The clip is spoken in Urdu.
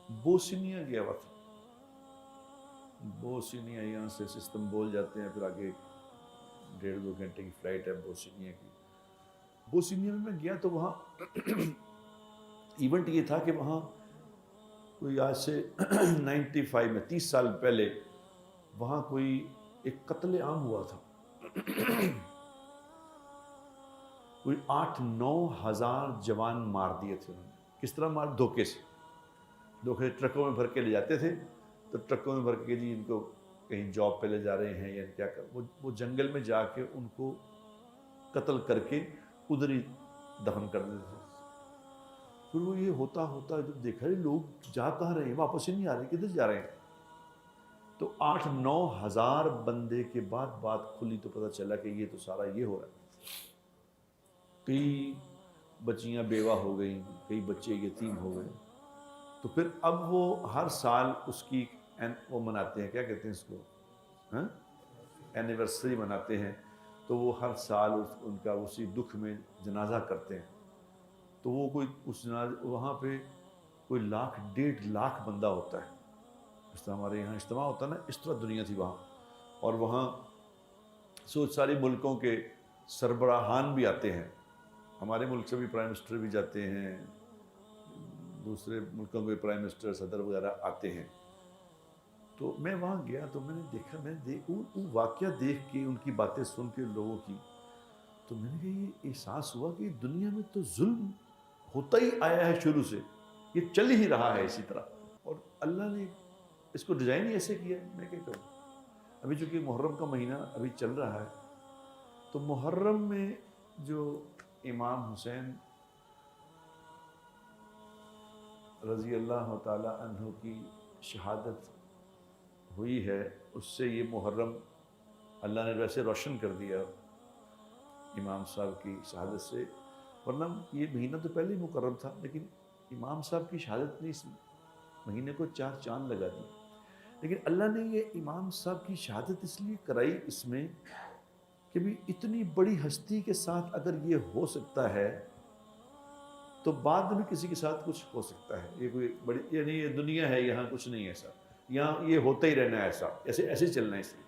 بوسنیا گیا ہوا تھا. بوسنیا یہاں سے استنبول جاتے ہیں، پھر آگے 1.5-2 گھنٹے کی فلائٹ ہے بوسنیا کی. بوسنیا میں گیا تو وہاں ایونٹ یہ تھا کہ وہاں کوئی آج سے 95 میں 30 سال پہلے وہاں کوئی ایک قتل عام ہوا تھا. کوئی 8-9 ہزار جوان مار دیے تھے انہوں نے. کس طرح مار؟ دھوکے سے. دھوکے ٹرکوں میں بھر کے لے جاتے تھے، تو ٹرکوں میں بھر کے جی ان کو کہیں جاب پہ لے جا رہے ہیں یا کیا کر، وہ جنگل میں جا کے ان کو قتل کر کے ادھر ہی دفن کر دیتے تھے. پھر وہ یہ ہوتا جب دیکھا لوگ جا کہاں رہے ہیں، واپس ہی نہیں آ رہے، کدھر جا رہے ہیں. تو 8-9 ہزار بندے کے بعد بات کھلی تو پتہ چلا کہ یہ تو سارا یہ ہو رہا ہے. کئی بچیاں بیوہ ہو گئیں، کئی بچے یتیم ہو گئے. تو پھر اب وہ ہر سال اس کی وہ مناتے ہیں، کیا کہتے ہیں اس کو، اینیورسری مناتے ہیں. تو وہ ہر سال ان کا اسی دکھ میں جنازہ کرتے ہیں. تو وہ کوئی اس جنازہ وہاں پہ کوئی 1.5 لاکھ بندہ ہوتا ہے. اس طرح ہمارے یہاں اجتماع ہوتا ہے نا، اس طرح دنیا تھی وہاں. اور وہاں سارے ملکوں کے سربراہان بھی آتے ہیں. ہمارے ملک سے بھی پرائم منسٹر بھی جاتے ہیں، دوسرے ملکوں کے پرائم منسٹر صدر وغیرہ آتے ہیں. تو میں وہاں گیا تو میں نے دیکھا، وہ واقعہ دیکھ کے، ان کی باتیں سن کے لوگوں کی، تو میں نے کہا یہ احساس ہوا کہ دنیا میں تو ظلم ہوتا ہی آیا ہے شروع سے، یہ چل ہی رہا ہے اسی طرح، اور اللہ نے اس کو ڈیزائن ہی ایسے کیا. میں کیا کروں؟ ابھی چونکہ محرم کا مہینہ ابھی چل رہا ہے، تو محرم میں جو امام حسین رضی اللہ تعالی عنہ کی شہادت ہوئی ہے، اس سے یہ محرم اللہ نے ویسے روشن کر دیا امام صاحب کی شہادت سے. ورنہ یہ مہینہ تو پہلے ہی مقرر تھا، لیکن امام صاحب کی شہادت نے اس مہینے کو 4 چاند لگا دی. لیکن اللہ نے یہ امام صاحب کی شہادت اس لیے کرائی اس میں کہ بھی اتنی بڑی ہستی کے ساتھ اگر یہ ہو سکتا ہے تو بعد میں بھی کسی کے ساتھ کچھ ہو سکتا ہے. یہ کوئی بڑی، یعنی یہ دنیا ہے، یہاں کچھ نہیں ایسا، یہاں یہ ہوتا ہی رہنا ہے، ایسا ایسے چلنا ہے اس لیے.